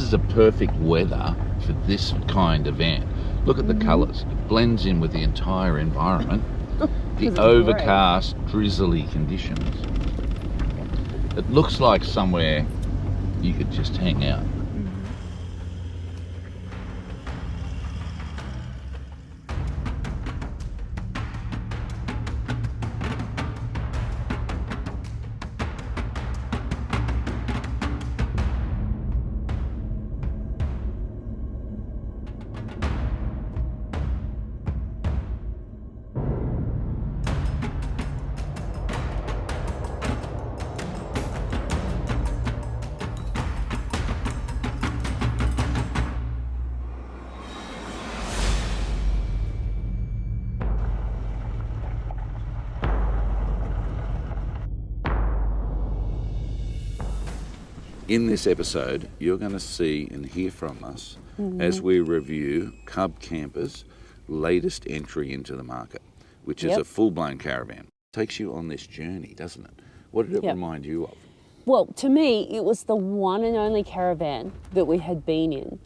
This is a perfect weather for this kind of van. Look at the colours. It blends in with the entire environment. The overcast, drizzly conditions. It looks like somewhere you could just hang out. In this episode, you're going to see and hear from us as we review Cub Camper's latest entry into the market, which is a full-blown caravan. It takes you on this journey, doesn't it? What did it remind you of? Well, to me, it was the one and only caravan that we had been in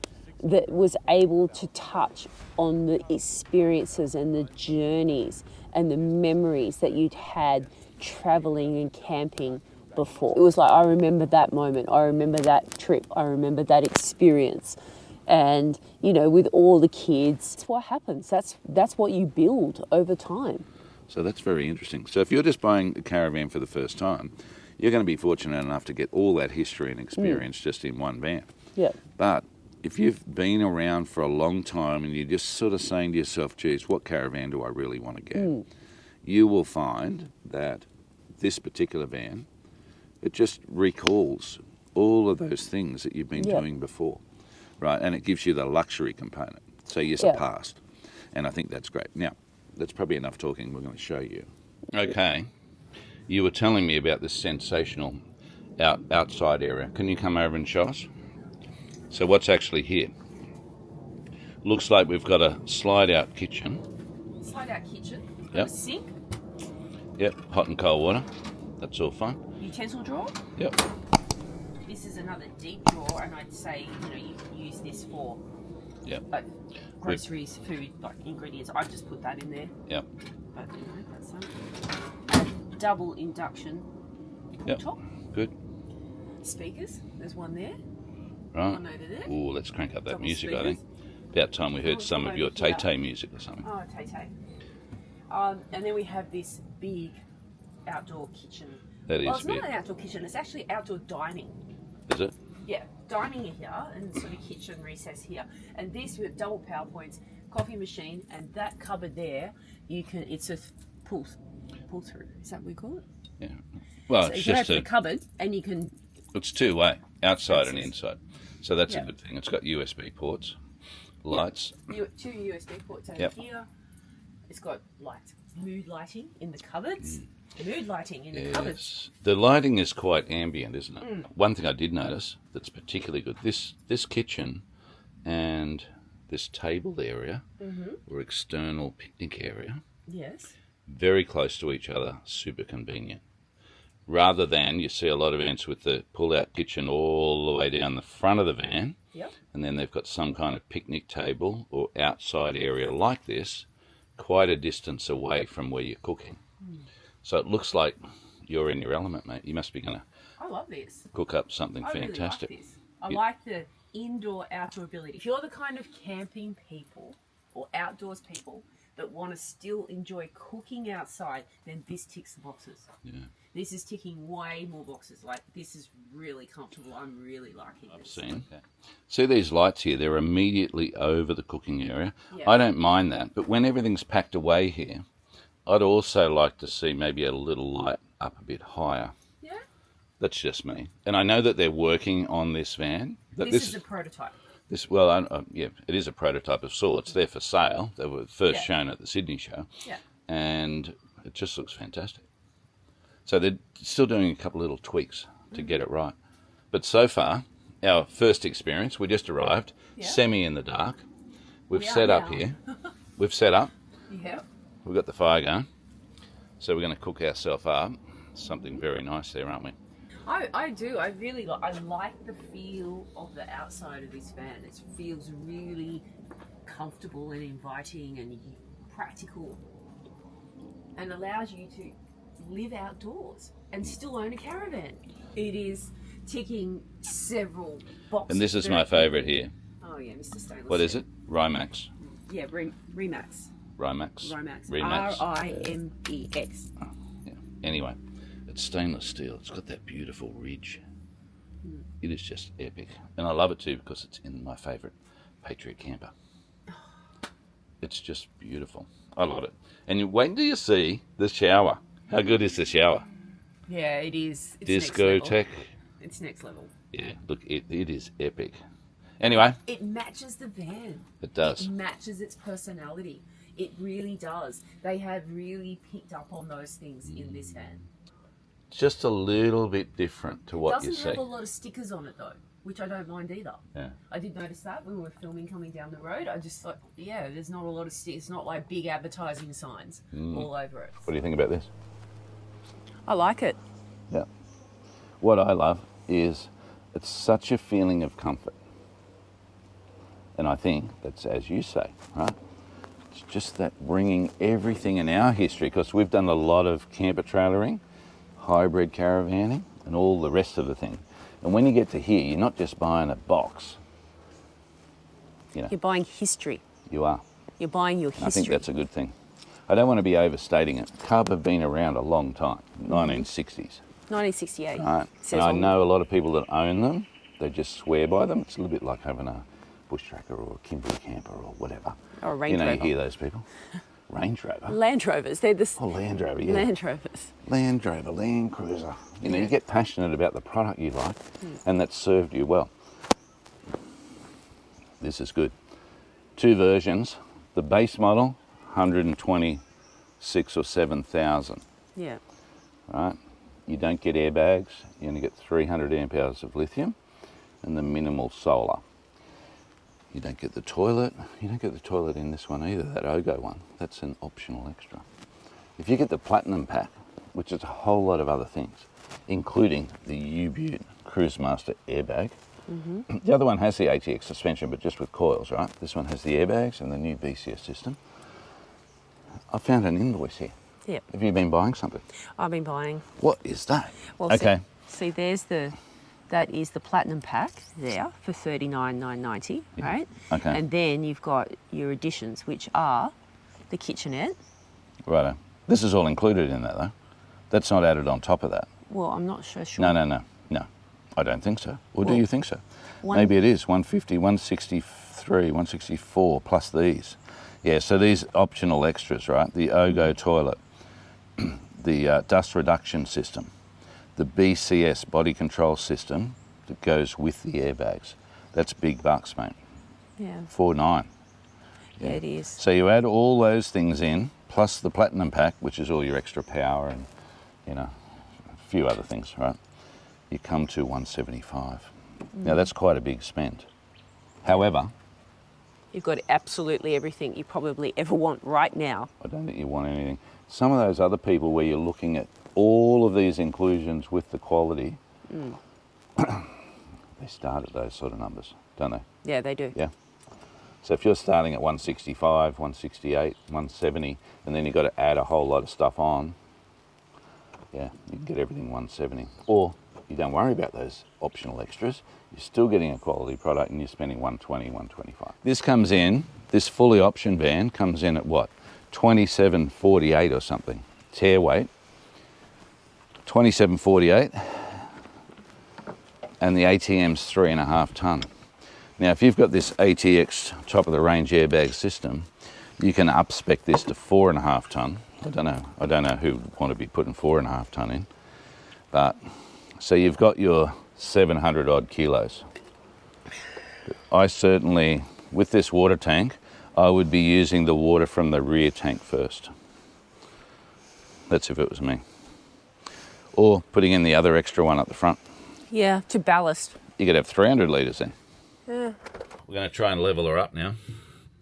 that was able to touch on the experiences and the journeys and the memories that you'd had travelling and camping before. It was like, I remember that moment, I remember that trip, I remember that experience. And, you know, with all the kids, that's what happens. That's what you build over time. So that's very interesting. So if you're just buying a caravan for the first time, you're going to be fortunate enough to get all that history and experience just in one van. Yeah. But if you've been around for a long time and you're just sort of saying to yourself, geez, what caravan do I really want to get? You will find that this particular van, it just recalls all of those things that you've been doing before, right? And it gives you the luxury component. So you're surpassed. And I think that's great. Now, that's probably enough talking. We're going to show you. Okay. You were telling me about this sensational outside area. Can you come over and show us? So what's actually here? Looks like we've got a slide-out kitchen. Slide-out kitchen. Got a sink. Yep, hot and cold water. That's all fine. Utensil drawer. Yep. This is another deep drawer, and I'd say, you know, you can use this for like groceries, food, like ingredients. I've just put that in there. Yep. But you know, that's a double induction top. Good. Speakers. There's one there. Right. One over there. Oh, let's crank up that Double music, speakers. I think. About time we heard some of your Tay-Tay music or something. Oh, Tay-Tay. And then we have this big outdoor kitchen. That is well, it's big. not an outdoor kitchen, it's actually outdoor dining. Is it? Yeah, dining here and sort of kitchen recess here. And this with double power points, coffee machine, and that cupboard there, it's a pull through. Is that what we call it? Yeah. Well, So it's you just have the cupboard and you can... It's two-way, outside and inside. So that's a good thing. It's got USB ports, lights. Two USB ports over here. It's got mood lighting in the cupboards. Mood lighting in the cupboards. The lighting is quite ambient, isn't it? One thing I did notice that's particularly good, this kitchen and this table area or external picnic area, very close to each other, super convenient. Rather than you see a lot of events with the pull-out kitchen all the way down the front of the van, and then they've got some kind of picnic table or outside area like this, quite a distance away from where you're cooking. So it looks like you're in your element, mate. You must be going to I love this. Cook up something fantastic. Really like this. I like the indoor-outdoor ability. If you're the kind of camping people or outdoors people that want to still enjoy cooking outside, then this ticks the boxes. Yeah. This is ticking way more boxes. Like, this is really comfortable. I'm really liking this. I've seen. Okay. See these lights here? They're immediately over the cooking area. Yeah. I don't mind that, but when everything's packed away here, I'd also like to see maybe a little light up a bit higher. Yeah. That's just me. And I know that they're working on this van. This is a prototype. Yeah, it is a prototype of sorts. They're for sale. They were first shown at the Sydney show. Yeah. And it just looks fantastic. So they're still doing a couple of little tweaks to get it right. But so far, our first experience, we just arrived, semi in the dark. We've set up here. We've set up. Yeah. We've got the fire going. So we're going to cook ourselves up. Something very nice there, aren't we? I do. I really like. I like the feel of the outside of this van. It feels really comfortable and inviting and practical, and allows you to live outdoors and still own a caravan. It is ticking several boxes. And this is my favourite here. Oh yeah, Mr. Stainless. What is it? Rimax. Yeah, Remax. Rimax. Rimax. Remax. Rimex. Oh, yeah. Anyway, it's stainless steel. It's got that beautiful ridge. It is just epic. And I love it too because it's in my favourite Patriot camper. It's just beautiful. I love it. And you wait until you see the shower. How good is the shower? Yeah, it is. It's Discotheque. It's next level. Yeah, look, it is epic. Anyway. It matches the van. It does. It matches its personality. It really does. They have really picked up on those things in this van. Just a little bit different to what you see. It doesn't have a lot of stickers on it though, which I don't mind either. Yeah. I did notice that when we were filming coming down the road. I just thought, yeah, there's not a lot of stickers. It's not like big advertising signs all over it. What do you think about this? I like it. Yeah. What I love is it's such a feeling of comfort. And I think that's, as you say, right? It's just that bringing everything in our history, because we've done a lot of camper trailering, hybrid caravanning, and all the rest of the thing. And when you get to here, you're not just buying a box. You know, You're buying history. you are. You're buying your history. I think that's a good thing. I don't want to be overstating it. Cub have been around a long time, 1960s. 1968. Right. And I know a lot of people that own them, they just swear by them. It's a little bit like having a bush tracker or a Kimberley camper or whatever. Or a Range Rover. Rover. You hear those people. Range Rover. Land Rovers. They're the Oh, Land Rover, yeah. Land Rovers. Land Rover, Land Cruiser. You know, you get passionate about the product you like and that's served you well. This is good. 2 versions. The base model, 126 or 7,000. Yeah. Right? You don't get airbags. You only get 300 amp hours of lithium and the minimal solar. You don't get the toilet. You don't get the toilet in this one either, that OGO one. That's an optional extra. If you get the Platinum pack, which is a whole lot of other things, including the U-Butte Cruise Master airbag. The other one has the ATX suspension, but just with coils, right? This one has the airbags and the new BCS system. I found an invoice here. Yep. Have you been buying something? I've been buying. What is that? Well, okay. See, that is the Platinum pack there for $39,990, right? Okay. And then you've got your additions, which are the kitchenette. Righto. This is all included in that, though. That's not added on top of that. Well, I'm not sure. No. I don't think so. Or do Well, you think so? Maybe it is 150, 163, 164 plus these. Yeah, so these optional extras, right? The OGO toilet, the dust reduction system, the BCS body control system that goes with the airbags. That's big bucks, mate. Yeah. $4,999. Yeah, it is. So you add all those things in, plus the Platinum pack, which is all your extra power and, you know, a few other things, right? You come to $175. Now that's quite a big spend. However, You've got absolutely everything you probably ever want right now. I don't think you want anything. Some of those other people where you're looking at all of these inclusions with the quality, they start at those sort of numbers, don't they? Yeah, they do. Yeah. So if you're starting at 165, 168, 170, and then you've got to add a whole lot of stuff on, yeah, you can get everything 170. Or you don't worry about those optional extras. You're still getting a quality product and you're spending 120, 125. This comes in, this fully optioned van comes in at what? 2748 or something. Tear weight, 2748, and the ATM's 3.5 tonne. Now, if you've got this ATX top of the range airbag system, you can up spec this to 4.5 tonne. I don't know who would want to be putting 4.5 tonne in, but so you've got your 700 odd kilos. I certainly, with this water tank, I would be using the water from the rear tank first. That's if it was me. Or putting in the other extra one up the front. Yeah, to ballast. You could have 300 litres then. Yeah. We're going to try and level her up now.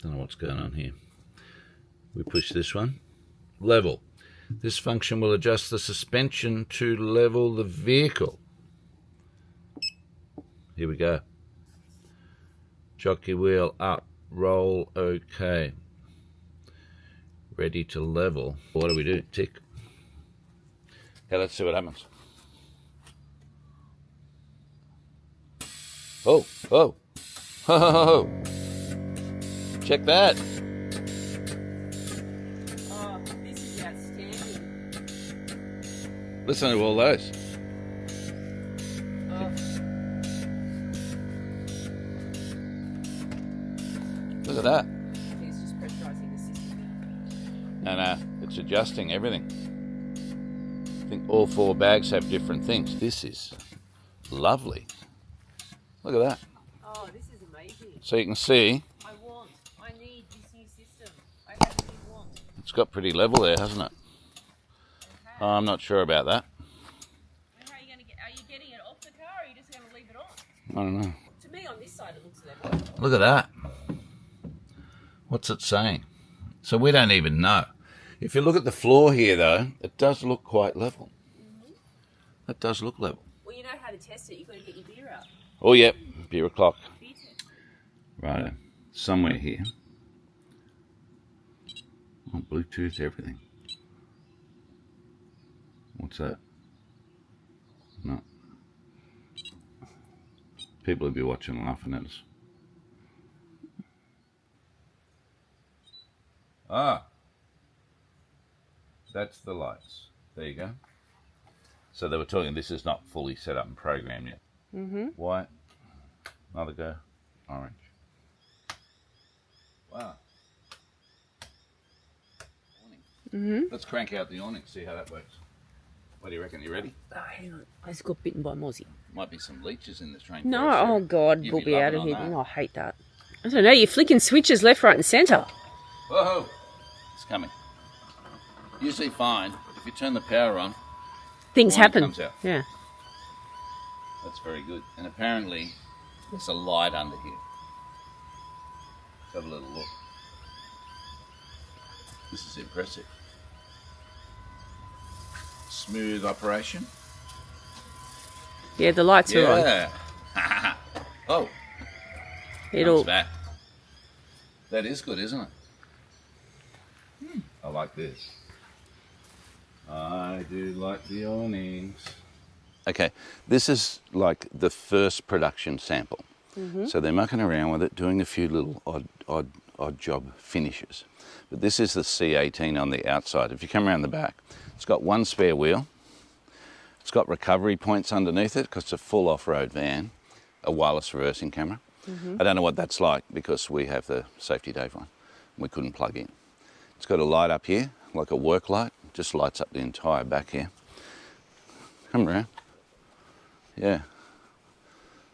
Don't know what's going on here. We push this one. Level. This function will adjust the suspension to level the vehicle. Here we go. Jockey wheel up, roll, okay. Ready to level. What do we do? Tick. Okay, let's see what happens. Oh, oh, ho, ho, ho, ho. Check that. Oh, this is outstanding. Listen to all those. Oh. Look at that. It's just pressurising the system. And it's adjusting everything. I think all 4 bags have different things. This is lovely. Look at that. Oh, this is amazing. So you can see I need this new system. I actually want. it's got pretty level there, hasn't it? Okay. I'm not sure about that. How are you getting it off the car, or are you just going to leave it on? I don't know. To me, on this side, it looks level. Look at that. What's it saying? So we don't even know. If you look at the floor here, though, it does look quite level. Mm-hmm. That does look level. Well, you know how to test it. You've got to get your beer out. Oh, yep. Beer o'clock. Beer test. Right. Somewhere here. Oh, Bluetooth, everything. What's that? No. People will be watching laughing at us. Ah. That's the lights. There you go. So they were talking this is not fully set up and programmed yet. Mm-hmm. White. Another go. Orange. Wow. Awning. Mm-hmm. Let's crank out the awning, see how that works. What do you reckon? You ready? Oh, hang on. I just got bitten by Mozzie. Might be some leeches in this train. No, oh God, You'd we'll be out of loving here. on that. Oh, I hate that. I don't know, you're flicking switches left, right and centre. Whoa! It's coming. Usually fine. If you turn the power on, Things awning happen. comes out. Yeah. That's very good. And apparently there's a light under here. Let's have a little look. This is impressive. Smooth operation. Yeah, the lights are on. Yeah. Oh, It'll. comes back. That is good, isn't it? I like this. I do like the awnings. Okay, this is like the first production sample. Mm-hmm. So they're mucking around with it, doing a few little odd job finishes. But this is the C18 on the outside. If you come around the back, it's got 1 spare wheel. It's got recovery points underneath it because it's a full off-road van, a wireless reversing camera. Mm-hmm. I don't know what that's like because we have the Safety Dave one. We couldn't plug in. It's got a light up here, like a work light, just lights up the entire back here. Come around. Yeah.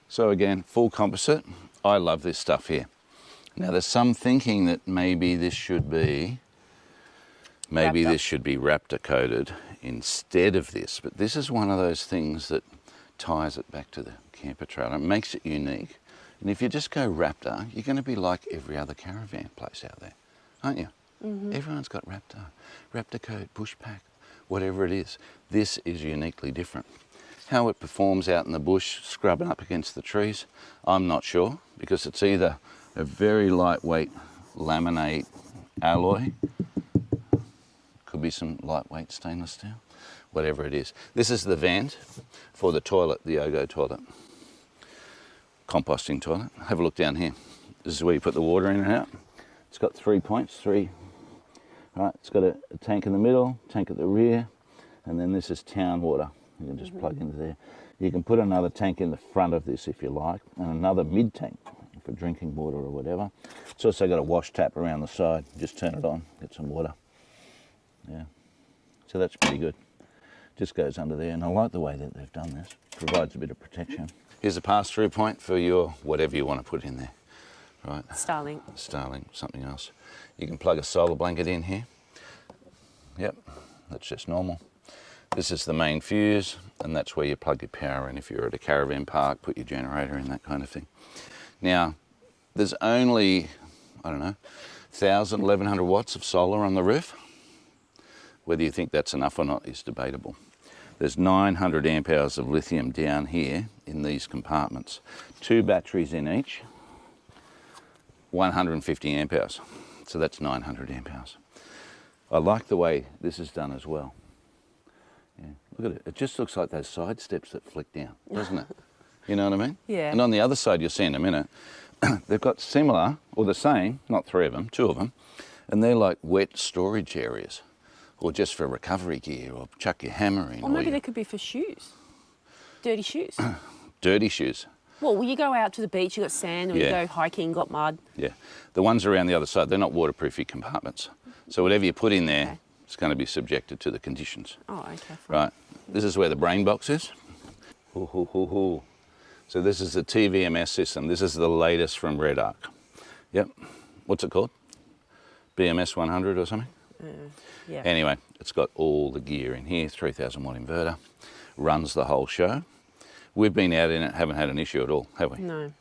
So again, full composite. I love this stuff here. Now there's some thinking that maybe this should be Raptor coated instead of this, but this is one of those things that ties it back to the camper trailer. It makes it unique. And if you just go Raptor, you're going to be like every other caravan place out there, aren't you? Mm-hmm. Everyone's got Raptor coat, bush pack, whatever it is. This is uniquely different. How it performs out in the bush, scrubbing up against the trees, I'm not sure, because it's either a very lightweight laminate alloy, could be some lightweight stainless steel, whatever it is. This is the vent for the toilet, the Yogo toilet, composting toilet. Have a look down here. This is where you put the water in and out. It's got 3 points, right, it's got a tank in the middle, tank at the rear, and then this is town water. You can just plug into there. You can put another tank in the front of this if you like, and another mid tank for drinking water or whatever. It's also got a wash tap around the side. Just turn it on, get some water. Yeah, so that's pretty good. Just goes under there, and I like the way that they've done this. Provides a bit of protection. Here's a pass-through point for your whatever you want to put in there. Right. Starlink, something else. You can plug a solar blanket in here. Yep, that's just normal. This is the main fuse, and that's where you plug your power in. If you're at a caravan park, put your generator in, that kind of thing. Now, there's only, I don't know, 1,000, 1,100 watts of solar on the roof. Whether you think that's enough or not is debatable. There's 900 amp hours of lithium down here in these compartments. 2 batteries in each, 150 amp hours. So that's 900 amp hours. I like the way this is done as well. Yeah, look at it. It just looks like those side steps that flick down, doesn't it? You know what I mean? Yeah. And on the other side, you'll see in a minute, they've got similar, or the same, not 3 of them, 2 of them, and they're like wet storage areas, or just for recovery gear, or chuck your hammer in. Or maybe they could be for shoes. Dirty shoes. Dirty shoes. Well, you go out to the beach, you got sand, or you go hiking, got mud. Yeah. The ones around the other side, they're not waterproofy compartments. So whatever you put in there, it's going to be subjected to the conditions. Oh, okay. Fine. Right. This is where the brain box is. So this is the TVMS system. This is the latest from Red Arc. Yep. What's it called? BMS 100 or something? Yeah. Anyway, it's got all the gear in here, 3,000 watt inverter, runs the whole show. We've been out in it, haven't had an issue at all, have we? No.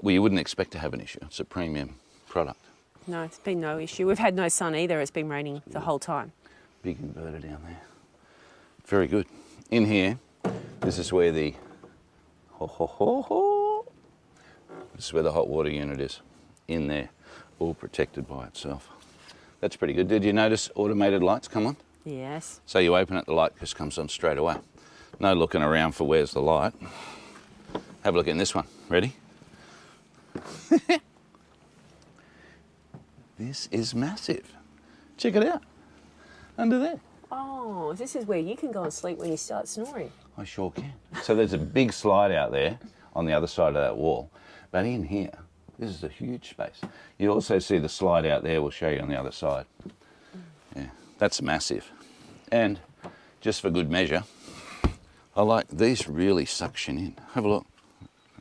Well, you wouldn't expect to have an issue. It's a premium product. No, it's been no issue. We've had no sun either. It's been raining the whole time. Big inverter down there. Very good. In here, this is where the this is where the hot water unit is. In there, all protected by itself. That's pretty good. Did you notice automated lights come on? Yes. So you open it, the light just comes on straight away. No looking around for where's the light. Have a look in this one. Ready? This is massive. Check it out. Under there. Oh, this is where you can go and sleep when you start snoring. I sure can. So there's a big slide out there on the other side of that wall. But in here, this is a huge space. You also see the slide out there. We'll show you on the other side. Yeah, that's massive. And just for good measure, I like these really suction in. Have a look.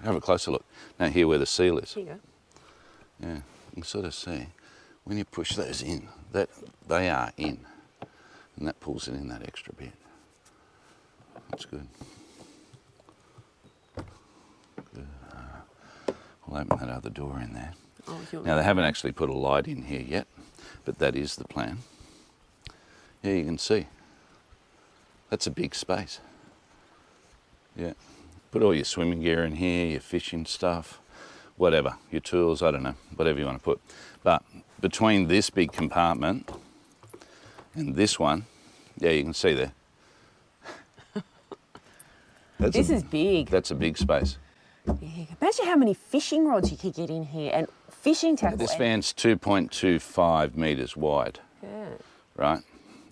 Have a closer look. Now here where the seal is. Here you go. Yeah, you can sort of see when you push those in, that they are in. And that pulls it in that extra bit. That's good. Good. We'll open that other door in there. Oh, now they haven't actually put a light in here yet, but that is the plan. Yeah, you can see. That's a big space. Yeah. Put all your swimming gear in here, your fishing stuff, whatever, your tools, I don't know, whatever you want to put. But between this big compartment and this one, yeah, you can see there. This is big. That's a big space. Yeah. Imagine how many fishing rods you could get in here and fishing tackle. This van's 2.25 metres wide, Yeah. right?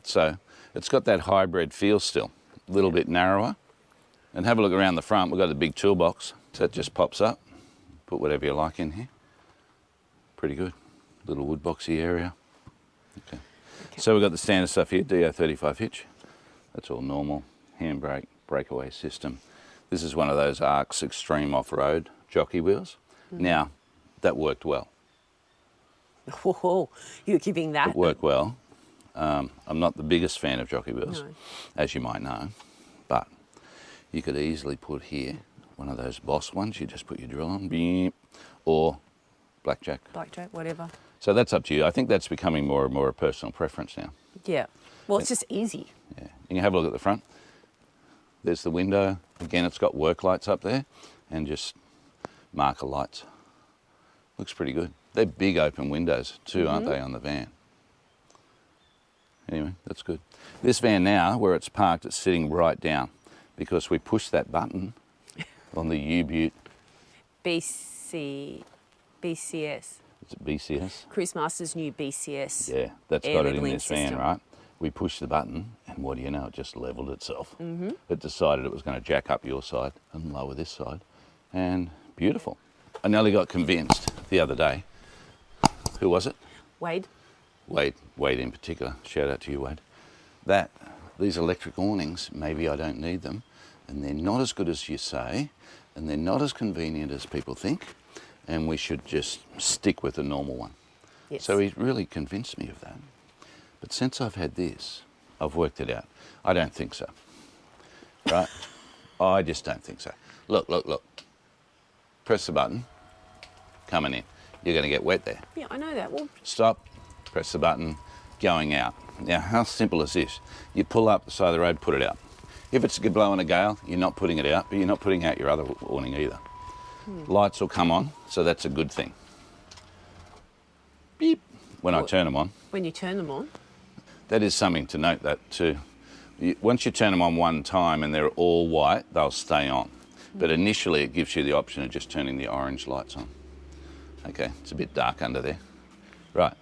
So it's got that hybrid feel still, a little bit narrower. And have a look around the front. We've got the big toolbox. So that just pops up. Put whatever you like in here. Pretty good. Little wood boxy area. Okay. So we've got the standard stuff here, DO35 hitch. That's all normal. Handbrake, breakaway system. This is one of those Arcs Extreme Off-Road jockey wheels. Now, that worked well. Whoa, you're giving that. It worked well. I'm not the biggest fan of jockey wheels, as you might know, but you could easily put here one of those Boss ones. You just put your drill on, beep, or blackjack. Blackjack, whatever. So that's up to you. I think that's becoming more and more a personal preference now. Yeah. Well, it's just easy. Yeah. You can have a look at the front. There's the window. Again, it's got work lights up there and just marker lights. Looks pretty good. They're big open windows too, aren't they, on the van? Anyway, that's good. This van now, where it's parked, it's sitting right down because we pushed that button on the U-Butte. BCS. Is it BCS? Cruise Master's new BCS. Yeah, that's air got it in leveling this van, system. right? We pushed the button, and what do you know? It just levelled itself. It decided it was going to jack up your side and lower this side, and beautiful. I nearly got convinced the other day. Who was it? Wade. Wade in particular. Shout out to you, Wade. That these electric awnings, maybe I don't need them, and they're not as good as you say, and they're not as convenient as people think, and we should just stick with the normal one. Yes. So he really convinced me of that. But since I've had this, I've worked it out. I don't think so. Right? I just don't think so. Look. Press the button. Coming in. You're going to get wet there. Yeah, I know that. Well, Stop. Press the button. Going out. Now, how simple is this? You pull up the side of the road, put it out. If it's blowing a gale, you're not putting it out, but you're not putting out your other awning either. Lights will come on, so that's a good thing. Beep, when I turn them on. When you turn them on? That is something to note that too. Once you turn them on one time and they're all white, they'll stay on. But initially it gives you the option of just turning the orange lights on. Okay, it's a bit dark under there. Right,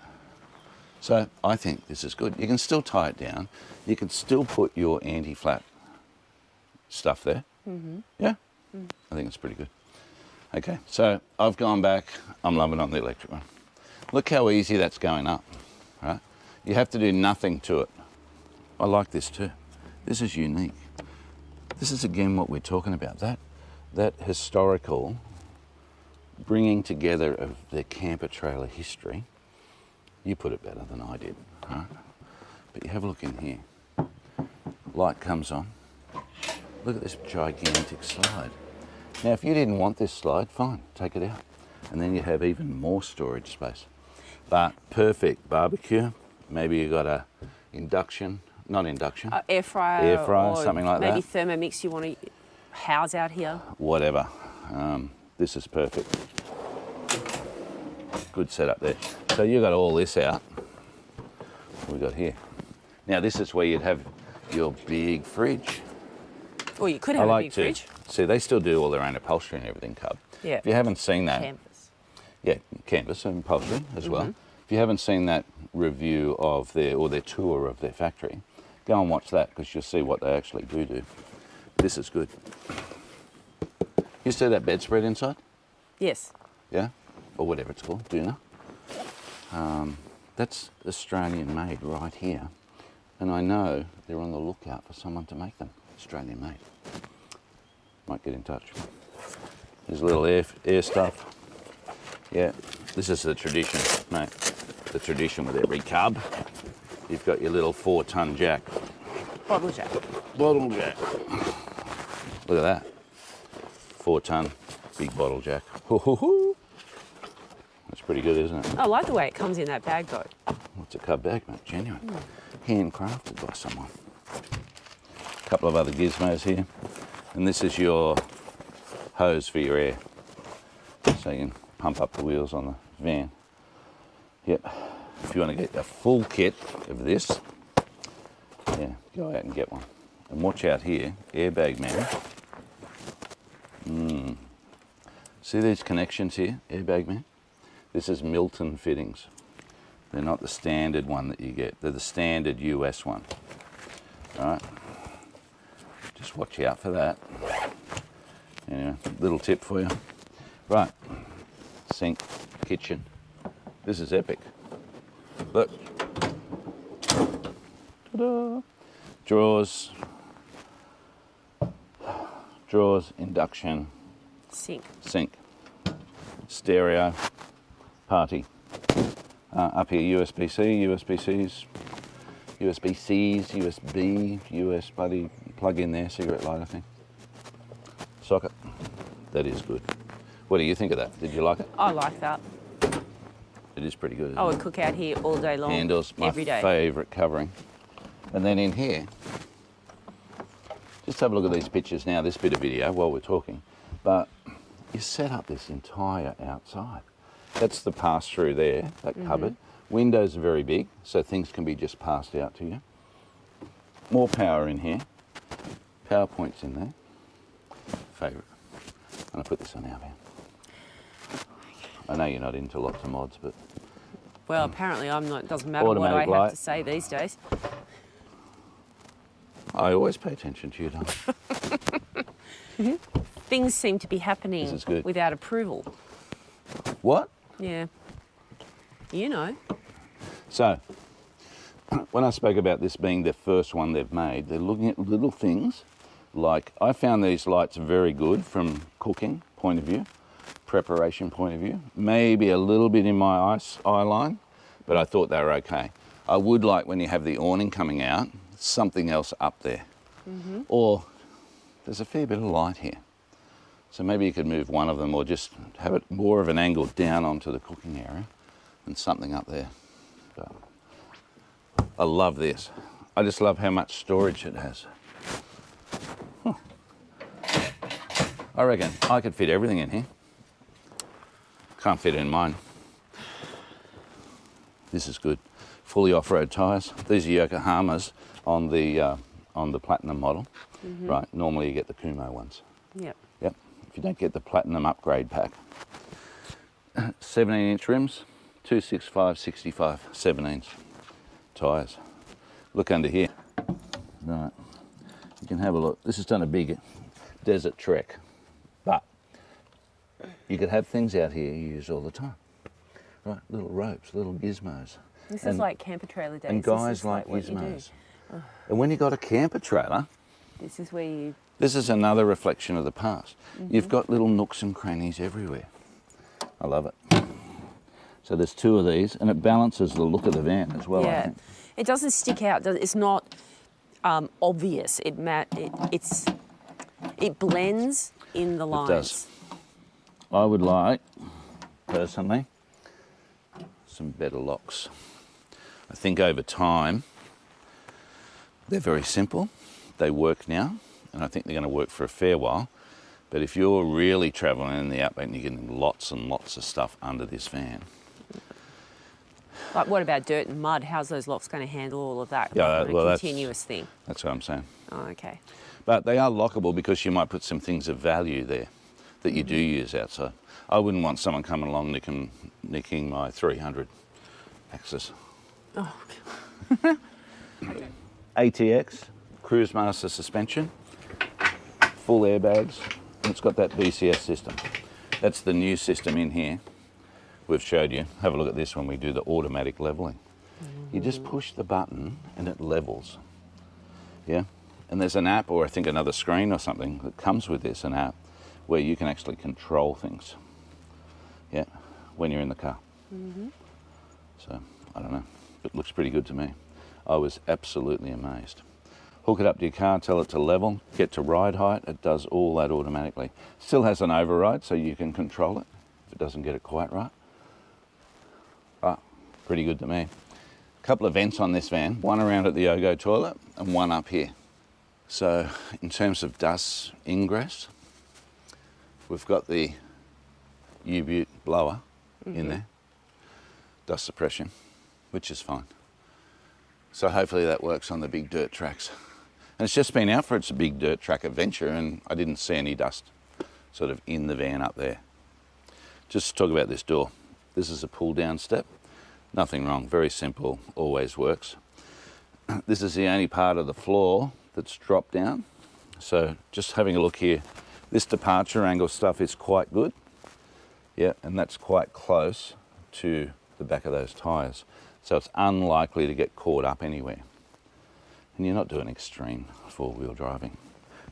so I think this is good. You can still tie it down. You can still put your anti-flap stuff there. Yeah, I think it's pretty good. Okay, so I've gone back. I'm loving on the electric one. Look how easy that's going up, right? You have to do nothing to it. I like this too. This is unique. This is again what we're talking about, that historical bringing together of the camper trailer history. You put it better than I did, right? But you have a look in here. Light comes on. Look at this gigantic slide. Now, if you didn't want this slide, fine, take it out. And then you have even more storage space. But perfect barbecue. Maybe you got a induction, not induction. Air fryer. Or something like maybe that. Maybe Thermomix you want to house out here. Whatever. This is perfect. Good setup there. So you got all this out. What we got here? Now this is where you'd have your big fridge. Or you could have a big fridge. See, they still do all their own upholstery and everything, Cub. Yeah. If you haven't seen that. Canvas. Yeah, canvas and upholstery as well. If you haven't seen that review of their tour of their factory, go and watch that because you'll see what they actually do. This is good. You see that bedspread inside? Yes. Yeah? Or whatever it's called, do you know? That's Australian made right here. And I know they're on the lookout for someone to make them Australian made. Might get in touch. There's a little air stuff. Yeah, this is the tradition, mate. The tradition with every Cub. You've got your little 4-ton jack. Bottle jack. Bottle jack. Look at that. 4-ton, big bottle jack. That's pretty good, isn't it? I like the way it comes in that bag though. What's a Cub bag, mate? Genuine. Handcrafted by someone. A couple of other gizmos here. And this is your hose for your air. So you can pump up the wheels on the van. Yep. If you want to get a full kit of this, yeah, go out and get one. And watch out here, airbag man. See these connections here, airbag man? This is Milton fittings. They're not the standard one that you get. They're the standard US one. All right. Just watch out for that. Anyway, little tip for you. Right. Sink, kitchen. This is epic. Look. Ta-da. Drawers. Drawers, induction. Sink. Stereo. Party. Up here, USB-C, USB-Cs, USB-Cs, USB, US buddy, plug in there, cigarette lighter thing. Socket. That is good. What do you think of that? Did you like it? I like that. It is pretty good. I would cook out here all day long. Handles, my every day. favourite covering. And then in here, just have a look at these pictures now, this bit of video while we're talking. But you set up this entire outside. That's the pass-through there, that cupboard. Windows are very big, so things can be just passed out to you. More power in here. Power points in there. Favourite. I'm going to put this on our van. I know you're not into lots of mods, but... Well, apparently I'm not. It doesn't matter what Automatic I have light. to say these days. I always pay attention to you, darling. Things seem to be happening This is good. without approval. What? Yeah. You know. So, when I spoke about this being the first one they've made, they're looking at little things like, I found these lights very good from cooking point of view, preparation point of view, maybe a little bit in my eye line, but I thought they were okay. I would like, when you have the awning coming out, something else up there. Or there's a fair bit of light here. So maybe you could move one of them or just have it more of an angle down onto the cooking area and something up there. But I love this. I just love how much storage it has. I reckon I could fit everything in here. Can't fit it in mine. This is good. Fully off-road tyres. These are Yokohamas on the Platinum model. Right, normally you get the Kumo ones. Yep. Yep, if you don't get the Platinum upgrade pack. 17-inch rims, 265/65, 17-inch tyres. Look under here. Right, you can have a look. This has done a big desert trek, but you could have things out here you use all the time. Right, little ropes, little gizmos. This is like camper trailer days. And guys like gizmos. And when you got a camper trailer, this is where you... This is another reflection of the past. You've got little nooks and crannies everywhere. I love it. So there's 2 of these, and it balances the look of the van as well, I think. It doesn't stick out. It's not obvious. It blends in the lines. It does. I would like, personally, some better locks. I think over time, they're very simple. They work now, and I think they're going to work for a fair while. But if you're really travelling in the outback and you're getting lots and lots of stuff under this van. Like what about dirt and mud? How's those locks going to handle all of that? Yeah, like well, a continuous thing. That's what I'm saying. Oh, okay. But they are lockable because you might put some things of value there that you do use outside. I wouldn't want someone coming along nicking my 300 Axis. Oh. ATX, Cruise Master suspension, full airbags, and it's got that BCS system. That's the new system in here. We've showed you. Have a look at this when we do the automatic leveling. You just push the button and it levels. Yeah? And there's an app, or I think another screen or something that comes with this, an app, where you can actually control things. Yeah? When you're in the car. So, I don't know. It looks pretty good to me. I was absolutely amazed. Hook it up to your car, tell it to level, get to ride height, it does all that automatically. Still has an override so you can control it if it doesn't get it quite right. But pretty good to me. A couple of vents on this van, one around at the Yogo toilet and one up here. So in terms of dust ingress, we've got the U-Butte blower in there, dust suppression, which is fine. So hopefully that works on the big dirt tracks. And it's just been out for its big dirt track adventure and I didn't see any dust sort of in the van up there. Just to talk about this door. This is a pull down step. Nothing wrong, very simple, always works. This is the only part of the floor that's dropped down. So just having a look here, this departure angle stuff is quite good. Yeah, and that's quite close to the back of those tyres. So it's unlikely to get caught up anywhere. And you're not doing extreme 4-wheel driving.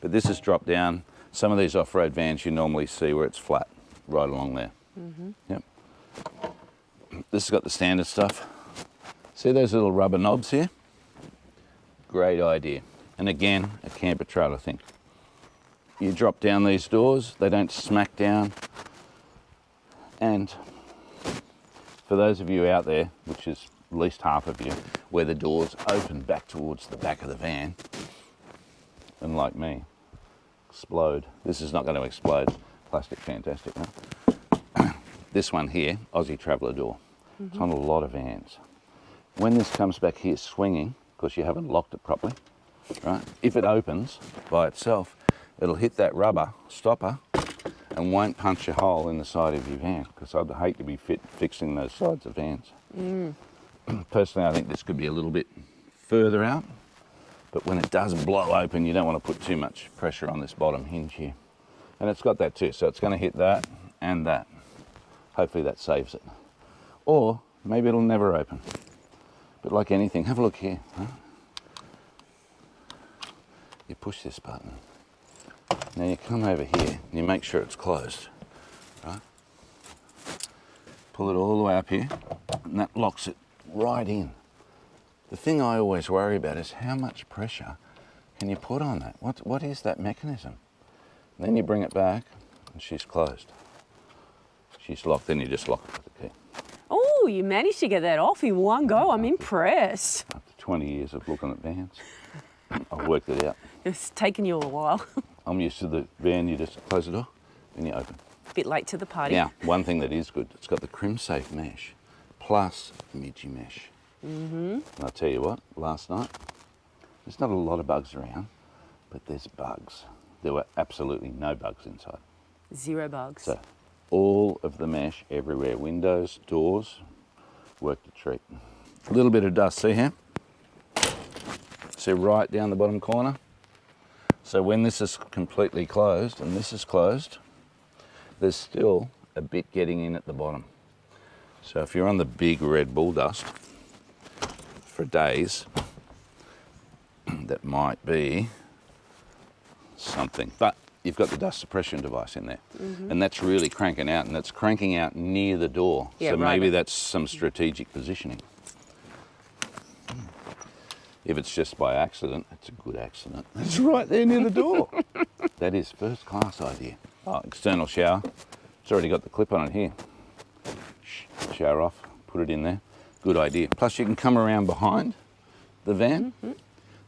But this is dropped down. Some of these off-road vans you normally see where it's flat, right along there. Yep. This has got the standard stuff. See those little rubber knobs here? Great idea. And again, a camper trailer thing. You drop down these doors, they don't smack down. And for those of you out there, which is at least half of you, where the doors open back towards the back of the van, and like me, explode. This is not going to explode. Plastic, fantastic, huh? This one here, Aussie Traveller door. It's on a lot of vans. When this comes back here swinging, because you haven't locked it properly, right? If it opens by itself, it'll hit that rubber stopper and won't punch a hole in the side of your van, because I'd hate to be fixing those sides of vans. Personally, I think this could be a little bit further out, but when it does blow open, you don't want to put too much pressure on this bottom hinge here. And it's got that too, so it's going to hit that and that. Hopefully that saves it. Or maybe it'll never open. But like anything, have a look here. Huh? You push this button. Now you come over here and you make sure it's closed, right? Pull it all the way up here and that locks it right in. The thing I always worry about is how much pressure can you put on that? What is that mechanism? And then you bring it back and she's closed. She's locked, then you just lock it with the key. Oh, you managed to get that off in one go. I'm impressed. After 20 years of looking at vans, I've worked it out. It's taken you a while. I'm used to the van, you just close the door. when you open. Bit late to the party. Now, one thing that is good, it's got the crim safe mesh plus midgie mesh. And I'll tell you what, last night, there's not a lot of bugs around, but there's bugs. There were absolutely no bugs inside. 0 bugs. So all of the mesh everywhere, windows, doors, worked a treat. A little bit of dust, see here? See right down the bottom corner? So when this is completely closed and this is closed, there's still a bit getting in at the bottom. So if you're on the big Red Bull dust for days, that might be something. But you've got the dust suppression device in there, and that's really cranking out, and that's cranking out near the door. Yeah, so right. maybe that's some strategic positioning. If it's just by accident, it's a good accident. It's right there near the door. That is first class idea. Oh, external shower. It's already got the clip on it here. Shower off, put it in there. Good idea. Plus you can come around behind the van. A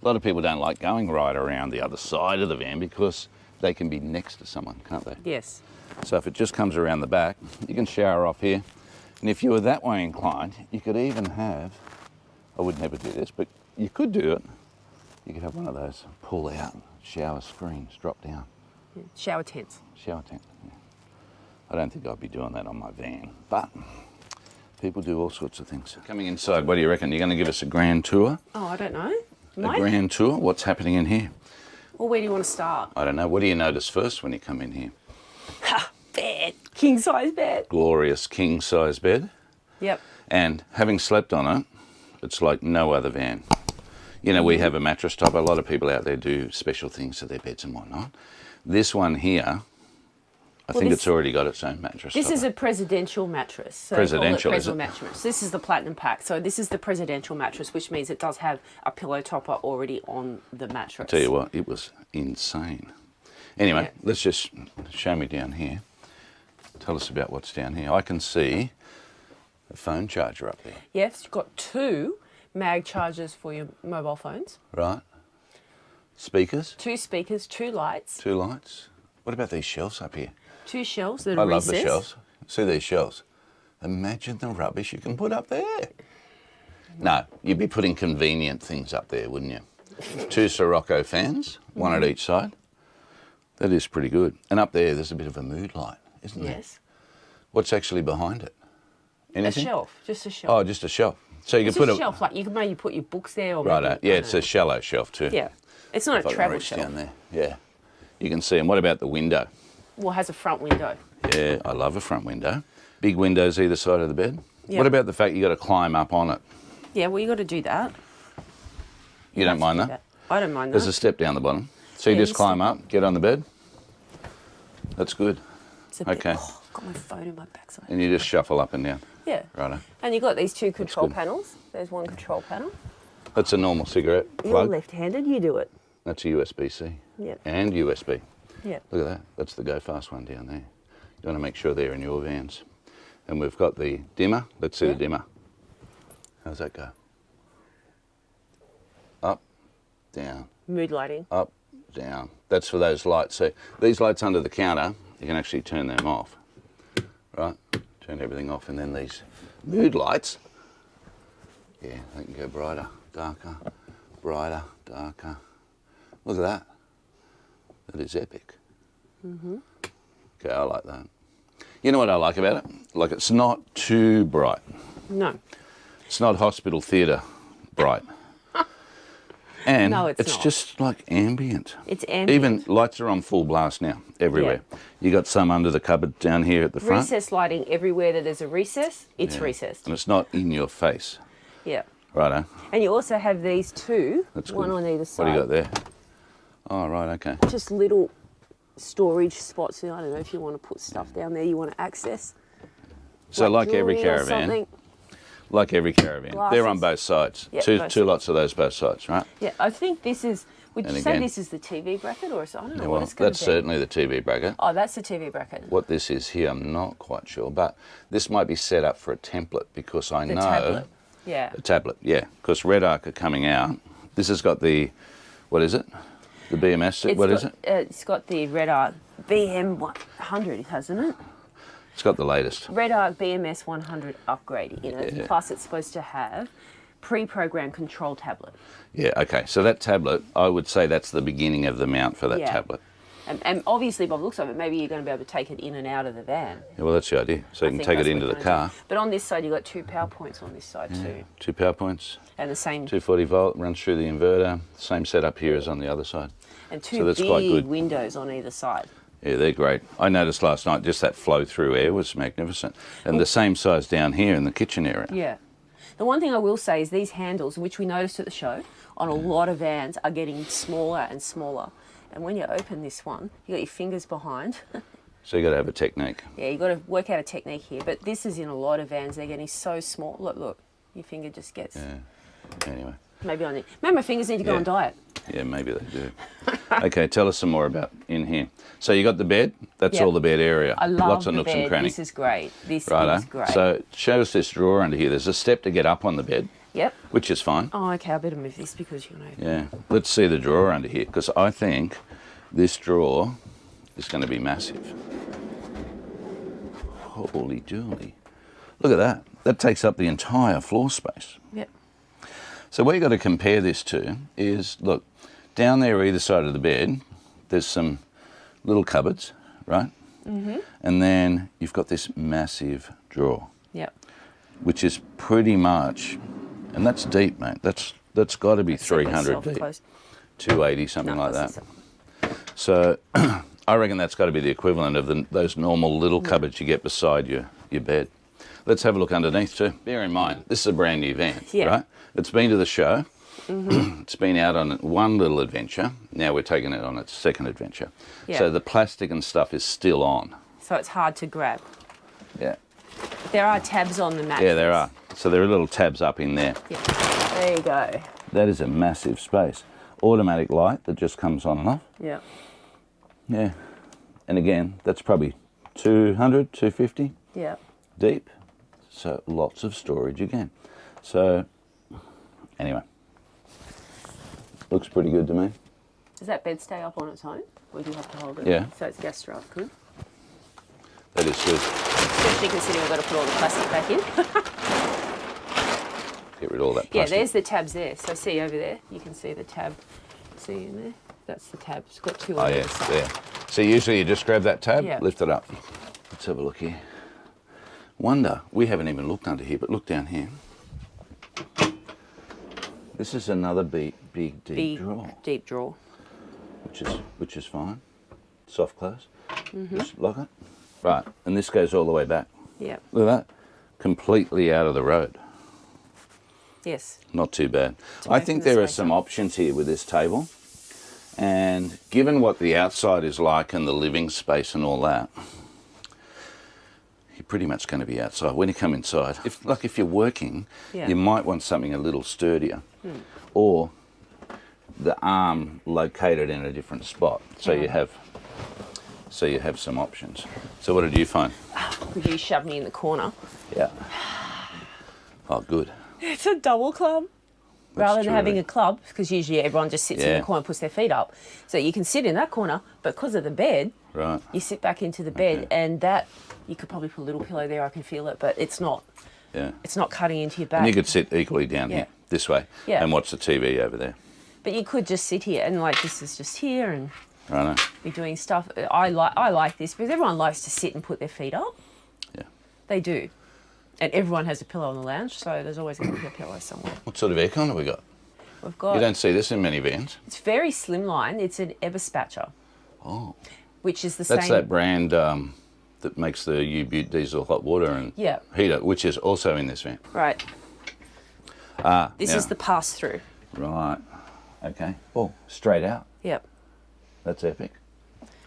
lot of people don't like going right around the other side of the van because they can be next to someone, can't they? Yes. So if it just comes around the back, you can shower off here. And if you were that way inclined, you could even have, I would never do this, but you could do it. You could have one of those pull out shower screens, drop down. Yeah. Shower tents. Shower tent. Yeah. I don't think I'd be doing that on my van, but people do all sorts of things. Coming inside, what do you reckon? You're going to give us a grand tour? Oh, I don't know. A grand tour? What's happening in here? Well, where do you want to start? I don't know. What do you notice first when you come in here? Ha! Bed. King size bed. Glorious king size bed. Yep. And having slept on it, it's like no other van. You know, we have a mattress top. A lot of people out there do special things to their beds and whatnot. This one here, I think it's already got its own mattress. This is a presidential mattress. So Presidential, call it is it? mattress. This is the platinum pack. So this is the presidential mattress, which means it does have a pillow topper already on the mattress. Tell you what, it was insane. Anyway, let's just show me down here. Tell us about what's down here. I can see a phone charger up there. Yes, you've got 2 mag chargers for your mobile phones. Right. Speakers. 2 speakers, 2 lights. 2 lights. What about these shelves up here? 2 shelves that are I love recessed. the shelves. See these shelves? Imagine the rubbish you can put up there. No, you'd be putting convenient things up there, wouldn't you? 2 Sirocco fans, 1 at each side. That is pretty good. And up there's a bit of a mood light, isn't there? Yes. What's actually behind it? Anything? A shelf, just a shelf. Oh, just a shelf. So you can It's put a shelf, like you can maybe put your books there. Or Righto. maybe, Yeah, it's a shallow shelf too. Yeah, it's not If a I can travel reach shelf. down there. Yeah, you can see them. What about the window? Well, it has a front window. Yeah, I love a front window. Big windows either side of the bed. Yeah. What about the fact you got to climb up on it? Yeah, well, you got to do that. You don't mind that? I don't mind that. There's a step down the bottom. So you Yeah, just you climb step up, get on the bed. That's good. It's a bit- Okay. oh, I've got my phone in my backside. And you just shuffle up and down. Yeah. Righto. And you've got these 2 control good. panels. There's 1 control panel. That's a normal cigarette You're plug. left-handed, you do it. That's a USB-C. Yep. And USB. Yeah. Look at that. That's the Go Fast one down there. You want to make sure they're in your vans. And we've got the dimmer. Let's see the dimmer. How's that go? Up, down, Mood lighting. up, down. That's for those lights. So these lights under the counter, you can actually turn them off. Right? Turn everything off. And then these mood lights, yeah, they can go brighter, darker, brighter, darker. Look at that. That is epic. Okay, I like that. You know what I like about it? Like, it's not too bright. No. It's not hospital theatre bright. And No, it's not. just like ambient. It's ambient. Even lights are on full blast now, everywhere. You got some under the cupboard down here at the front. Recess lighting everywhere that there's a recess, it's recessed. And it's not in your face. Yeah. Righto. And you also have these 2, That's one good. on either side. What do you got there? Oh, right, okay. Just little storage spots. I don't know if you want to put stuff down there you want to access. So like every jewellery or caravan, something. like every caravan, they're on Glasses. both sides. Yeah, two both two lots of those both sides, right? Yeah, I think this is. Would And you say again- this is the TV bracket, or I don't know Yeah, what well, it's going that's to be? certainly the TV bracket. Oh, that's the TV bracket. What this is here, I'm not quite sure, but this might be set up for a template because I The know tablet. Yeah. a tablet, yeah, because Red Arc are coming out. This has got the, what is it? The BMS, what is it? It's got the Red Arc BM 100, hasn't it? It's got the latest. Red Arc BMS 100 upgrade in it. Yeah. Plus, it's supposed to have pre-programmed control tablet. Yeah, okay. So that tablet, I would say that's the beginning of the mount for that tablet. And obviously, by the looks of it, maybe you're going to be able to take it in and out of the van. Yeah, well, that's the idea. So you can take it into the car. But on this side, you've got 2 power points on this side too. 2 power points. And the same... 240 volt, runs through the inverter. Same setup here as on the other side. And 2 big windows on either side. Yeah, they're great. I noticed last night just that flow-through air was magnificent. And the same size down here in the kitchen area. Yeah. The one thing I will say is these handles, which we noticed at the show, on a lot of vans are getting smaller and smaller. And when you open this one, you got your fingers behind. So you got to have a technique. Yeah, you got to work out a technique here. But this is in a lot of vans. They're getting so small. Look, your finger just gets. Yeah. Anyway. Maybe my fingers need to go on diet. Yeah, maybe they do. Okay, tell us some more about in here. So you got the bed. That's all the bed area. I love lots of nooks and crannies. This is great. This Righto. is great. So show us this drawer under here. There's a step to get up on the bed. Yep. Which is fine. Oh, okay. I better move this because Yeah. Let's see the drawer under here because I think this drawer is going to be massive. Holy dooly. Look at that. That takes up the entire floor space. Yep. So what you've got to compare this to is, look, down there either side of the bed, there's some little cupboards, right? Mm-hmm. And then you've got this massive drawer. Yep. Which is pretty much, and that's deep, mate. That's got to be 300 deep. 280, something like that. So I reckon that's got to be the equivalent of those normal little cupboards you get beside your bed. Let's have a look underneath too. Bear in mind, this is a brand new van, right? It's been to the show. Mm-hmm. It's been out on one little adventure. Now we're taking it on its second adventure. Yeah. So the plastic and stuff is still on. So it's hard to grab. Yeah. There are tabs on the mattress. Yeah, there are. So there are little tabs up in there. Yeah. There you go. That is a massive space. Automatic light that just comes on and off. Yeah. Yeah. And again, that's probably 200, 250 deep. So lots of storage again. So anyway, looks pretty good to me. Does that bed stay up on its own? Or do you have to hold it? Yeah. So it's gas strap, good. That is good. Especially considering I've got to put all the plastic back in. Get rid of all that plastic. Yeah, there's the tabs there. So see over there, you can see the tab. See in there? That's the tab. It's got 2 on the side. There. So usually you just grab that tab, lift it up. Let's have a look here. Wonder, we haven't even looked under here, but look down here. This is another big deep drawer. Deep drawer. Which is fine. Soft close. Mm-hmm. Just lock it. Right, and this goes all the way back. Yeah. Look at that. Completely out of the road. Yes. Not too bad. I think there are some options here with this table. And given what the outside is like and the living space and all that, you're pretty much going to be outside. When you come inside, if you're working, you might want something a little sturdier. Or the arm located in a different spot. So you have some options. So what did you find? You shoved me in the corner. Yeah. Oh, good. It's a double club. Rather than having a club, because usually everyone just sits in the corner and puts their feet up. So you can sit in that corner, but because of the bed, you sit back into the bed, and that, you could probably put a little pillow there, I can feel it, but it's not. Yeah. It's not cutting into your back. And you could sit equally down here, this way, and watch the TV over there. But you could just sit here, and like this is just here, and be doing stuff. I like this because everyone likes to sit and put their feet up. Yeah. They do. And everyone has a pillow on the lounge, so there's always going to be a pillow somewhere. What sort of aircon have we got? We've got... You don't see this in many vans. It's very slimline. It's an Eberspatcher. Oh. Which is the same... That's that brand that makes the U-Butte diesel hot water and heater, which is also in this van. Right. This is the pass-through. Right. Okay. Oh, straight out. Yep. That's epic.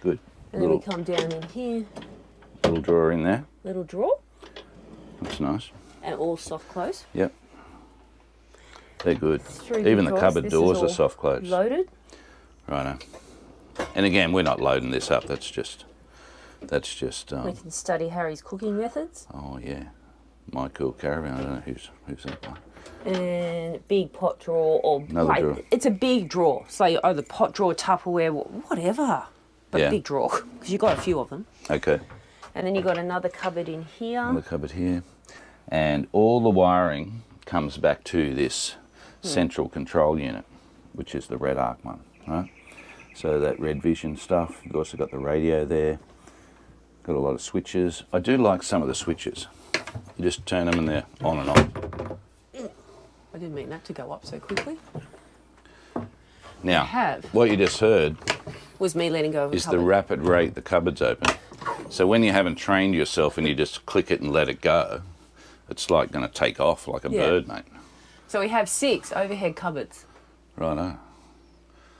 Good. And then we come down in here. Little drawer in there. Little drawer. That's nice. And all soft close. Yep. They're good. Even the cupboard doors are soft close. Loaded. Righto. And again, we're not loading this up. That's just. We can study Harry's cooking methods. Oh yeah, my cool caravan. I don't know who's that by. And big pot drawer, or Another drawer. It's a big drawer. So either pot drawer, Tupperware, whatever. But Yeah. big drawer, because you've got a few of them. Okay. And then you've got another cupboard in here. Another cupboard here. And all the wiring comes back to this central control unit, which is the red arc one, right? So that red vision stuff. You've also got the radio there. Got a lot of switches. I do like some of the switches. You just turn them and they're on and off. I didn't mean that to go up so quickly. Now, have. what you just heard Was me letting go of is a the cupboard. rapid rate the cupboard's open. So when you haven't trained yourself and you just click it and let it go, it's like going to take off like a bird, mate. So we have 6 overhead cupboards Righto.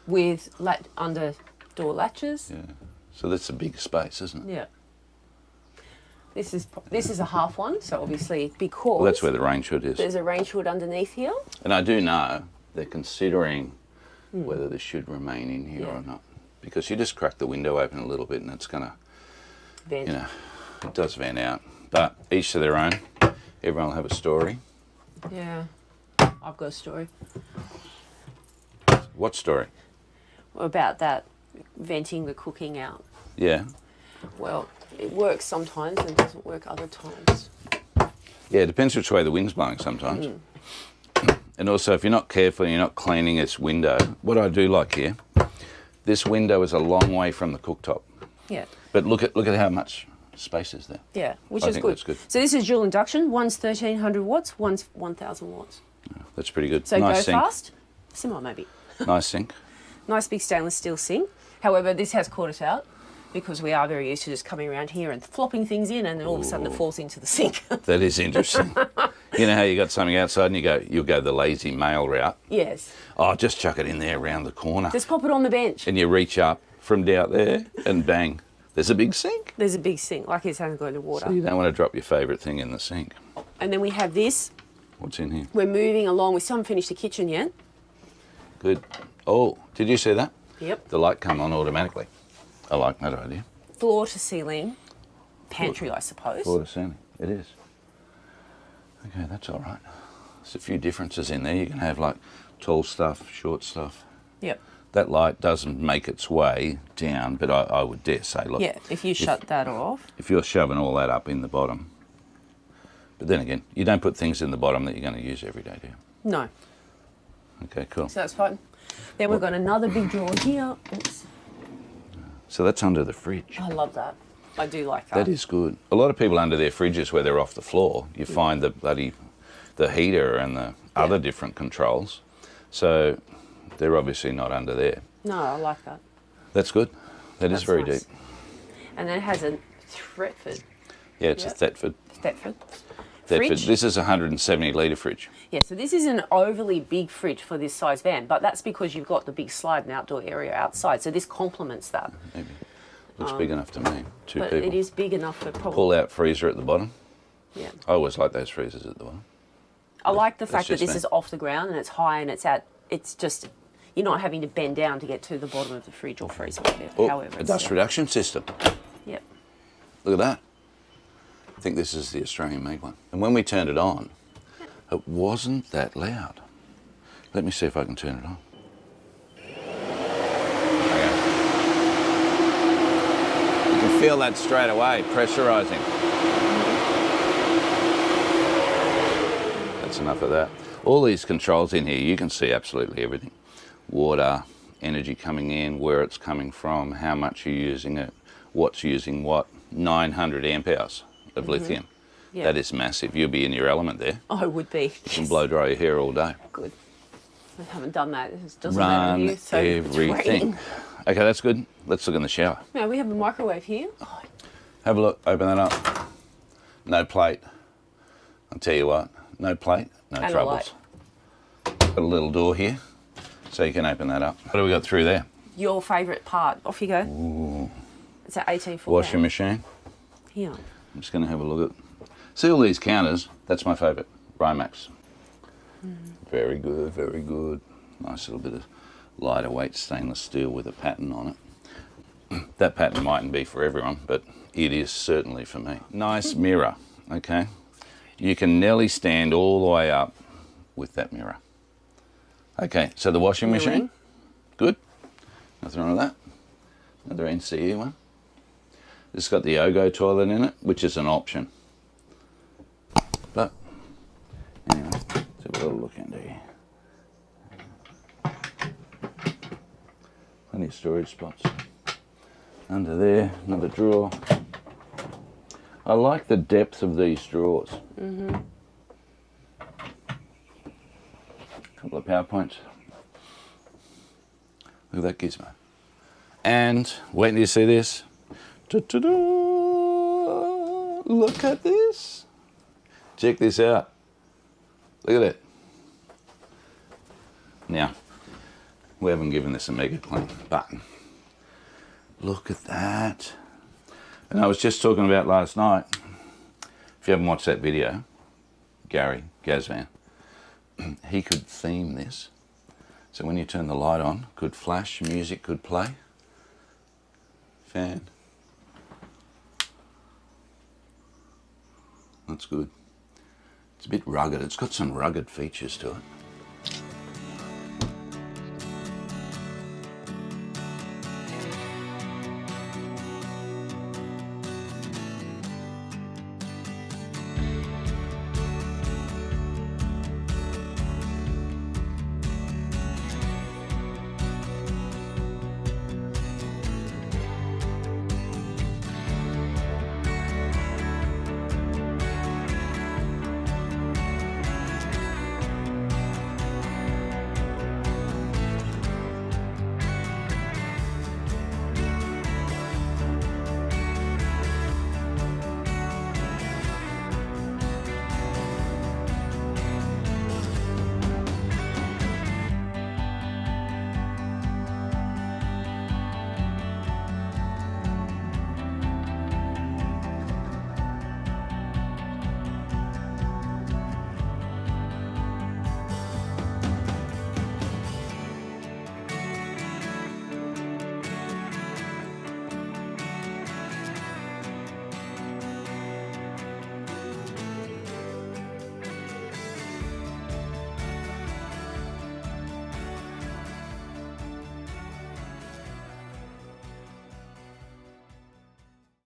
with under door latches. Yeah. So that's a big space, isn't it? Yeah. This is a half one, so obviously because Well, that's where the range hood is. there's a range hood underneath here. And I do know they're considering whether this should remain in here or not. Because you just crack the window open a little bit and it's going to, Vent. you know, it does vent out. But each to their own. Everyone will have a story. Yeah. I've got a story What story? about that, venting the cooking out. Yeah. Well, it works sometimes and doesn't work other times. Yeah, it depends which way the wind's blowing sometimes. And also, if you're not careful and you're not cleaning this window, what I do like here, this window is a long way from the cooktop. Yeah. But look at how much space is there. Yeah, which I is think good. that's good. So this is dual induction. One's 1300 watts, one's 1000 watts. That's pretty good. So nice go sink. fast. Similar maybe. Nice sink. Nice big stainless steel sink. However, this has caught us out because we are very used to just coming around here and flopping things in, and then all of a sudden it falls into the sink. That is interesting. You know how you got something outside and you'll go the lazy mail route. Yes. Oh, just chuck it in there around the corner. Just pop it on the bench. And you reach up from down there and bang, there's a big sink. There's a big sink, like it's hasn't got the water. So you don't want to drop your favourite thing in the sink. And then we have this. What's in here? We're moving along. We still haven't finished the kitchen yet. Good. Oh, did you see that? Yep. The light come on automatically. I like that idea. Floor to ceiling. Pantry, I suppose. Floor to ceiling. It is. Okay, that's all right. There's a few differences in there. You can have like tall stuff, short stuff. Yep. That light doesn't make its way down, but I would dare say, look, Yeah, if you shut that off. if you're shoving all that up in the bottom. But then again, you don't put things in the bottom that you're going to use every day, do you? No. Okay, cool. So that's fine. Then we've got another big drawer here. Oops. So that's under the fridge. I love that. I do like that. That is good. A lot of people under their fridges where they're off the floor, you find the heater and the other different controls. So they're obviously not under there. No, I like that. That's good. That's very nice. deep. And then it has a Thetford. Yeah, it's a Thetford. Thetford. Thetford. Fridge. This is a 170 litre fridge. Yeah, so this is an overly big fridge for this size van, but that's because you've got the big slide and outdoor area outside, so this complements that. Maybe. Looks big enough to me. Two But people. it is big enough for probably. Pull out freezer at the bottom. Yeah. I always like those freezers at the bottom. I like the fact that just this me. is off the ground and it's high and it's just, you're not having to bend down to get to the bottom of the fridge or freezer, whatever. Oh, however. a it's dust there. reduction system. Yep. Look at that. I think this is the Australian made one. And when we turned it on, it wasn't that loud. Let me see if I can turn it on. Okay. You can feel that straight away, pressurising. That's enough of that. All these controls in here, you can see absolutely everything. Water, energy coming in, where it's coming from, how much you're using it, what's using what. 900 amp hours of lithium. Yeah. That is massive. You'll be in your element there. I would be. You can blow dry your hair all day. Good. I haven't done that. It doesn't matter Run here, so it's everything. raining. Okay, that's good. Let's look in the shower. Now we have a microwave here. Have a look. Open that up. No plate. I'll tell you what. No plate, no And a troubles. Got a little door here, so you can open that up. What do we got through there? Your favourite part. Off you go. Ooh. It's an 18-foot. Washing machine. Here. I'm just going to have a look at. See all these counters? That's my favourite. Rimax. Very good, very good. Nice little bit of lighter weight stainless steel with a pattern on it. That pattern mightn't be for everyone, but it is certainly for me. Nice mirror, okay? You can nearly stand all the way up with that mirror. Okay, so the washing machine, good. Nothing wrong with that. Another NCE one. This has got the Ogo toilet in it, which is an option. But anyway, let's have a little look into here. Plenty of storage spots. Under there, another drawer. I like the depth of these drawers. Couple of PowerPoints. Look at that gizmo. And wait until you see this. Ta-ta-da! Look at this. Check this out. Look at it. Now, we haven't given this a mega clean, but look at that. And I was just talking about last night, if you haven't watched that video, Gary Gazvan, he could theme this. So when you turn the light on, could flash, music could play. Fan. That's good. It's a bit rugged. It's got some rugged features to it.